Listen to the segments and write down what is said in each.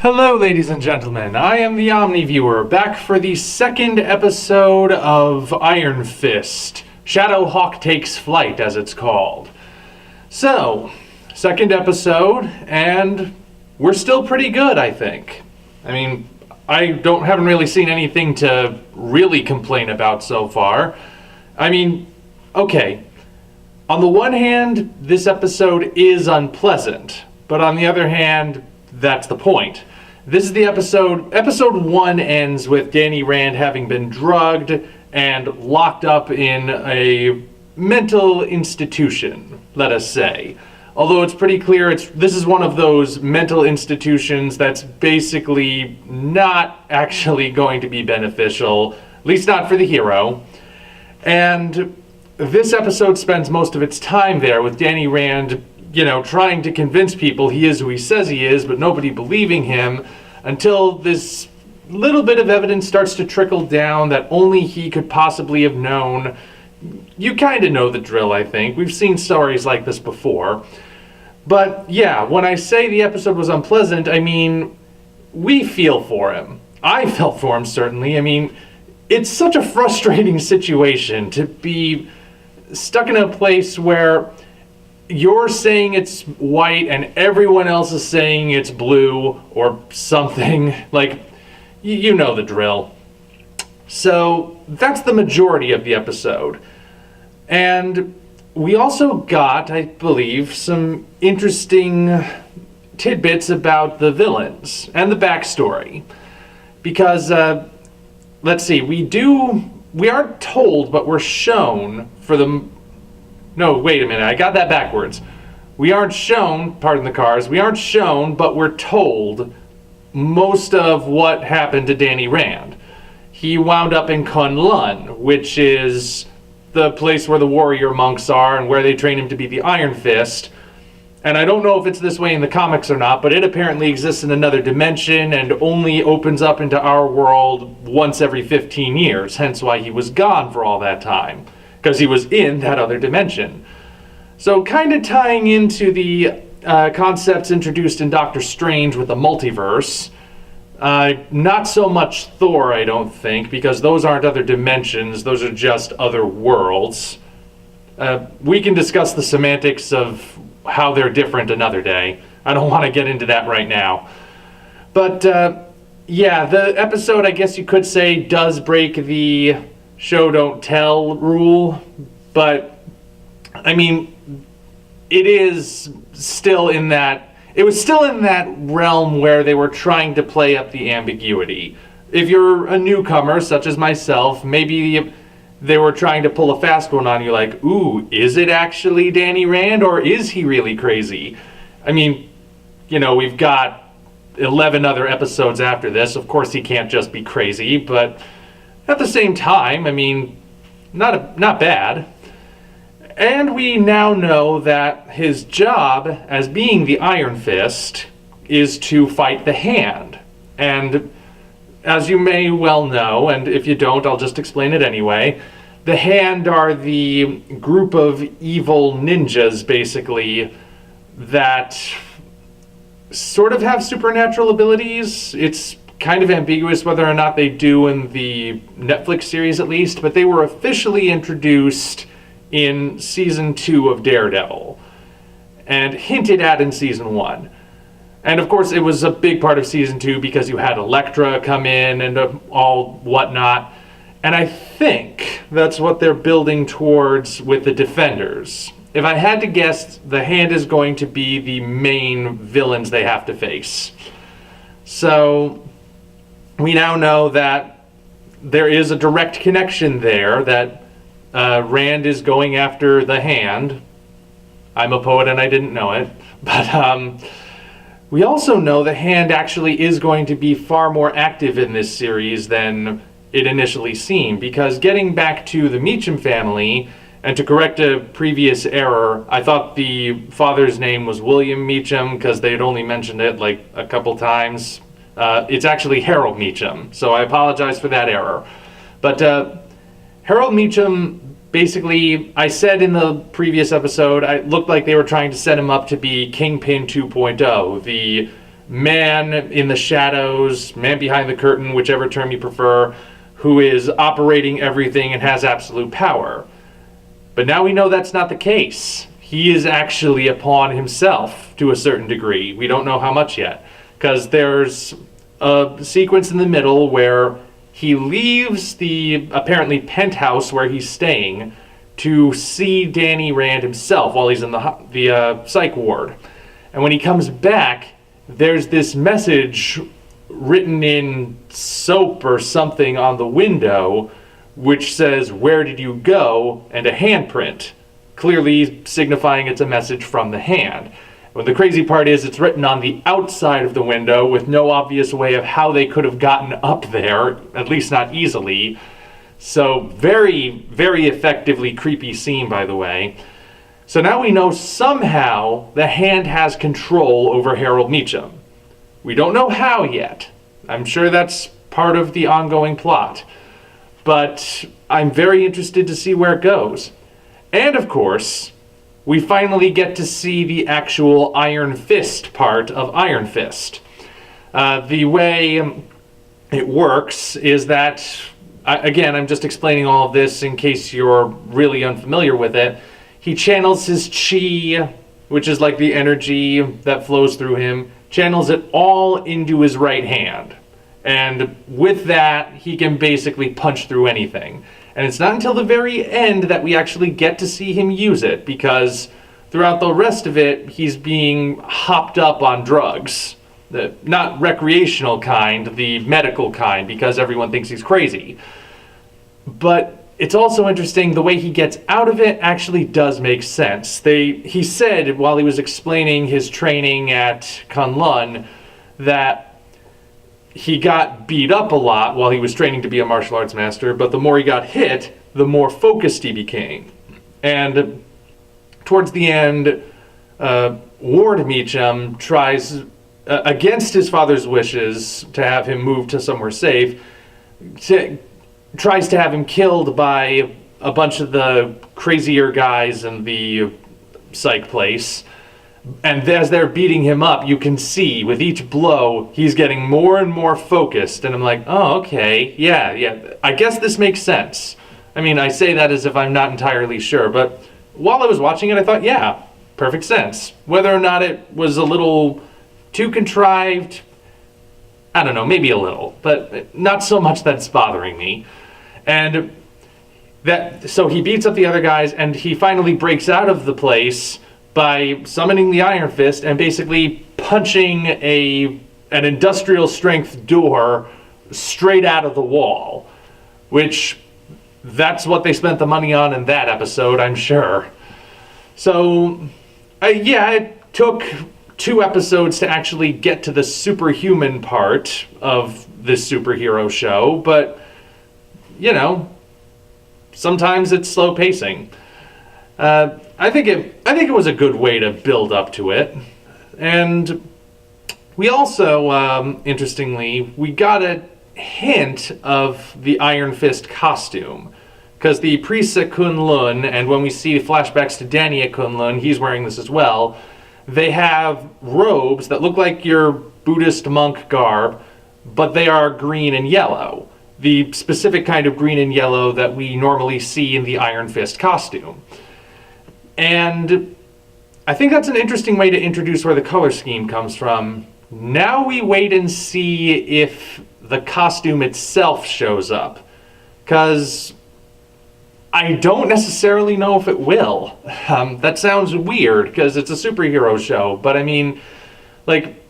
Hello, ladies and gentlemen. I am the Omniviewer, back for the second episode of Iron Fist. Shadowhawk Takes Flight, as it's called. So, second episode, and we're still pretty good, I think. I mean, I haven't really seen anything to really complain about so far. I mean, okay. On the one hand, this episode is unpleasant, but on the other hand, that's the point. This is the episode. Episode 1 ends with Danny Rand having been drugged and locked up in a mental institution, let us say. Although it's pretty clear this is one of those mental institutions that's basically not actually going to be beneficial, at least not for the hero. And this episode spends most of its time there with Danny Rand, trying to convince people he is who he says he is, but nobody believing him, until this little bit of evidence starts to trickle down that only he could possibly have known. You kind of know the drill, I think. We've seen stories like this before. But yeah, when I say the episode was unpleasant, I mean, we feel for him. I felt for him, certainly. I mean, it's such a frustrating situation to be stuck in a place where you're saying it's white and everyone else is saying it's blue or something. Like, you know the drill. So that's the majority of the episode. And we also got, I believe, some interesting tidbits about the villains and the backstory. Because, let's see, we aren't told, but we're shown for the... No, wait a minute, I got that backwards. We aren't shown, pardon the cars, we aren't shown, but we're told most of what happened to Danny Rand. He wound up in Kunlun, which is the place where the warrior monks are and where they train him to be the Iron Fist. And I don't know if it's this way in the comics or not, but it apparently exists in another dimension and only opens up into our world once every 15 years, hence why he was gone for all that time. Because he was in that other dimension. So kind of tying into the concepts introduced in Doctor Strange with the multiverse. Not so much Thor, I don't think, because those aren't other dimensions, those are just other worlds. We can discuss the semantics of how they're different another day. I don't want to get into that right now. But yeah, the episode, I guess you could say, does break the show don't tell rule, but I mean, it was still in that realm where they were trying to play up the ambiguity. If you're a newcomer, such as myself, maybe they were trying to pull a fast one on you, like, ooh, is it actually Danny Rand, or is he really crazy? I mean, we've got 11 other episodes after this. Of course he can't just be crazy, but at the same time, I mean, not bad. And we now know that his job as being the Iron Fist is to fight the Hand. And as you may well know, and if you don't, I'll just explain it anyway, the Hand are the group of evil ninjas, basically, that sort of have supernatural abilities. It's kind of ambiguous whether or not they do in the Netflix series at least, but they were officially introduced in season 2 of Daredevil and hinted at in season 1. And of course it was a big part of season 2 because you had Elektra come in and all whatnot. And I think that's what they're building towards with the Defenders. If I had to guess, the Hand is going to be the main villains they have to face. So we now know that there is a direct connection there, that Rand is going after the Hand. I'm a poet and I didn't know it. But we also know the Hand actually is going to be far more active in this series than it initially seemed. Because getting back to the Meacham family, and to correct a previous error, I thought the father's name was William Meacham because they had only mentioned it like a couple times. It's actually Harold Meacham, so I apologize for that error. But Harold Meacham, basically, I said in the previous episode, it looked like they were trying to set him up to be Kingpin 2.0, the man in the shadows, man behind the curtain, whichever term you prefer, who is operating everything and has absolute power. But now we know that's not the case. He is actually a pawn himself to a certain degree. We don't know how much yet, because there's a sequence in the middle where he leaves the apparently penthouse where he's staying to see Danny Rand himself while he's in the psych ward. And when he comes back, there's this message written in soap or something on the window which says, "Where did you go?" and a handprint, clearly signifying it's a message from the hand. Well, the crazy part is it's written on the outside of the window with no obvious way of how they could have gotten up there, at least not easily. So very, very effectively creepy scene, by the way. So now we know somehow the hand has control over Harold Meacham. We don't know how yet. I'm sure that's part of the ongoing plot. But I'm very interested to see where it goes. And of course, we finally get to see the actual Iron Fist part of Iron Fist. The way it works is that, again, I'm just explaining all of this in case you're really unfamiliar with it. He channels his chi, which is like the energy that flows through him, channels it all into his right hand. And with that, he can basically punch through anything. And it's not until the very end that we actually get to see him use it, because throughout the rest of it, he's being hopped up on drugs. The not recreational kind, the medical kind, because everyone thinks he's crazy. But it's also interesting, the way he gets out of it actually does make sense. He said, while he was explaining his training at Kunlun, that he got beat up a lot while he was training to be a martial arts master, but the more he got hit, the more focused he became. And towards the end, Ward Meacham tries, against his father's wishes, to have him moved to somewhere safe, tries to have him killed by a bunch of the crazier guys in the psych place. And as they're beating him up, you can see with each blow, he's getting more and more focused. And I'm like, oh, okay, yeah, I guess this makes sense. I mean, I say that as if I'm not entirely sure, but while I was watching it, I thought, yeah, perfect sense. Whether or not it was a little too contrived, I don't know, maybe a little, but not so much that's bothering me. And so he beats up the other guys, and he finally breaks out of the place by summoning the Iron Fist and basically punching an industrial strength door straight out of the wall, which that's what they spent the money on in that episode, I'm sure. So, yeah, it took 2 episodes to actually get to the superhuman part of this superhero show, but, you know, sometimes it's slow pacing. I think it was a good way to build up to it. And we also, interestingly, we got a hint of the Iron Fist costume. Because the priests at Kunlun, and when we see flashbacks to Danny at Kunlun, he's wearing this as well, they have robes that look like your Buddhist monk garb, but they are green and yellow. The specific kind of green and yellow that we normally see in the Iron Fist costume. And I think that's an interesting way to introduce where the color scheme comes from. Now we wait and see if the costume itself shows up. Because I don't necessarily know if it will. That sounds weird because it's a superhero show. But I mean, like,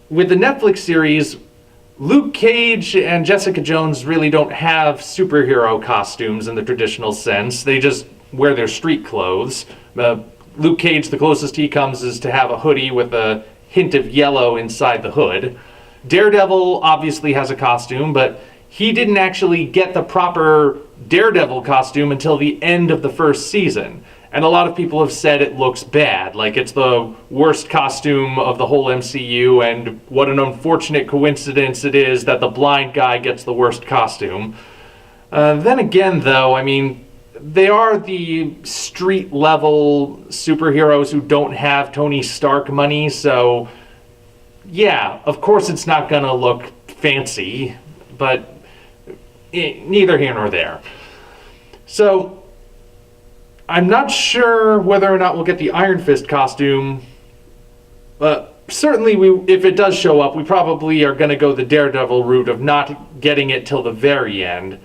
with the Netflix series, Luke Cage and Jessica Jones really don't have superhero costumes in the traditional sense. They just wear their street clothes. Luke Cage, the closest he comes is to have a hoodie with a hint of yellow inside the hood. Daredevil obviously has a costume, but he didn't actually get the proper Daredevil costume until the end of the first season. And a lot of people have said it looks bad, like it's the worst costume of the whole MCU, and what an unfortunate coincidence it is that the blind guy gets the worst costume. Then again, though, I mean, they are the street-level superheroes who don't have Tony Stark money, so, yeah, of course it's not gonna look fancy, but neither here nor there. So, I'm not sure whether or not we'll get the Iron Fist costume, but certainly if it does show up, we probably are going to go the Daredevil route of not getting it till the very end.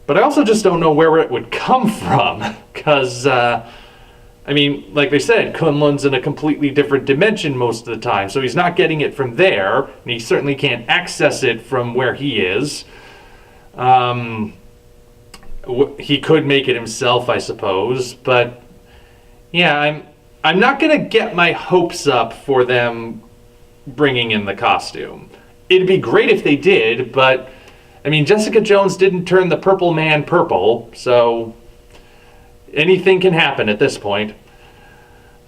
But I also just don't know where it would come from, because, I mean, like they said, Kunlun's in a completely different dimension most of the time, so he's not getting it from there, and he certainly can't access it from where he is. He could make it himself, I suppose, but yeah, I'm not gonna get my hopes up for them bringing in the costume. It'd be great if they did, but I mean, Jessica Jones didn't turn the Purple Man purple, so anything can happen at this point.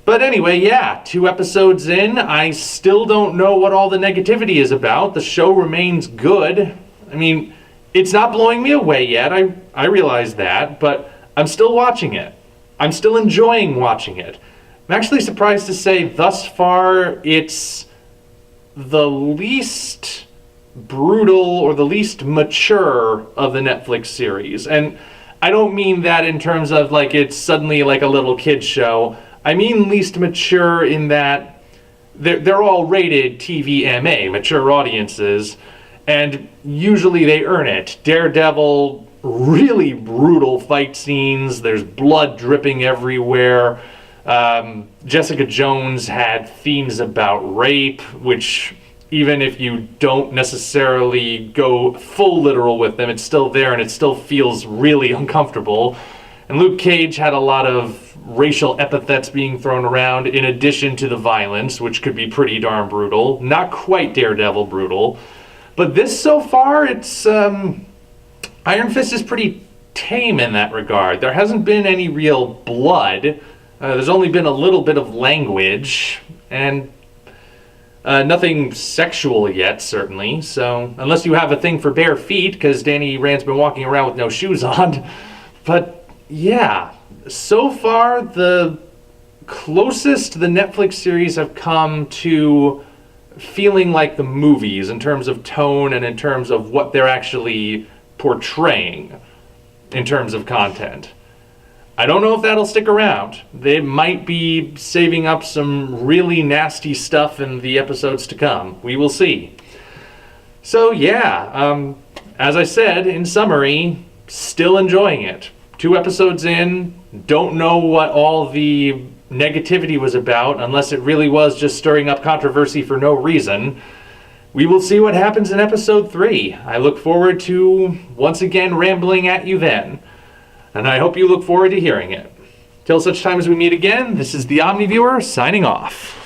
But anyway, yeah, 2 episodes in, I still don't know what all the negativity is about. The show remains good. I mean, it's not blowing me away yet, I realize that, but I'm still watching it. I'm still enjoying watching it. I'm actually surprised to say thus far it's the least brutal or the least mature of the Netflix series. And I don't mean that in terms of like it's suddenly like a little kid's show. I mean least mature in that they're all rated TVMA, mature audiences. And usually they earn it. Daredevil, really brutal fight scenes. There's blood dripping everywhere. Jessica Jones had themes about rape, which even if you don't necessarily go full literal with them, it's still there and it still feels really uncomfortable. And Luke Cage had a lot of racial epithets being thrown around in addition to the violence, which could be pretty darn brutal. Not quite Daredevil brutal. But this so far, it's Iron Fist is pretty tame in that regard. There hasn't been any real blood. There's only been a little bit of language, and nothing sexual yet, certainly. So, unless you have a thing for bare feet, because Danny Rand's been walking around with no shoes on. But, yeah, so far, the closest the Netflix series have come to feeling like the movies in terms of tone and in terms of what they're actually portraying in terms of content. I don't know if that'll stick around. They might be saving up some really nasty stuff in the episodes to come. We will see. So yeah, as I said, in summary, still enjoying it. 2 episodes in, don't know what all the negativity was about, unless it really was just stirring up controversy for no reason. We will see what happens in episode 3. I look forward to once again rambling at you then, and I hope you look forward to hearing it. Till such time as we meet again, this is the OmniViewer signing off.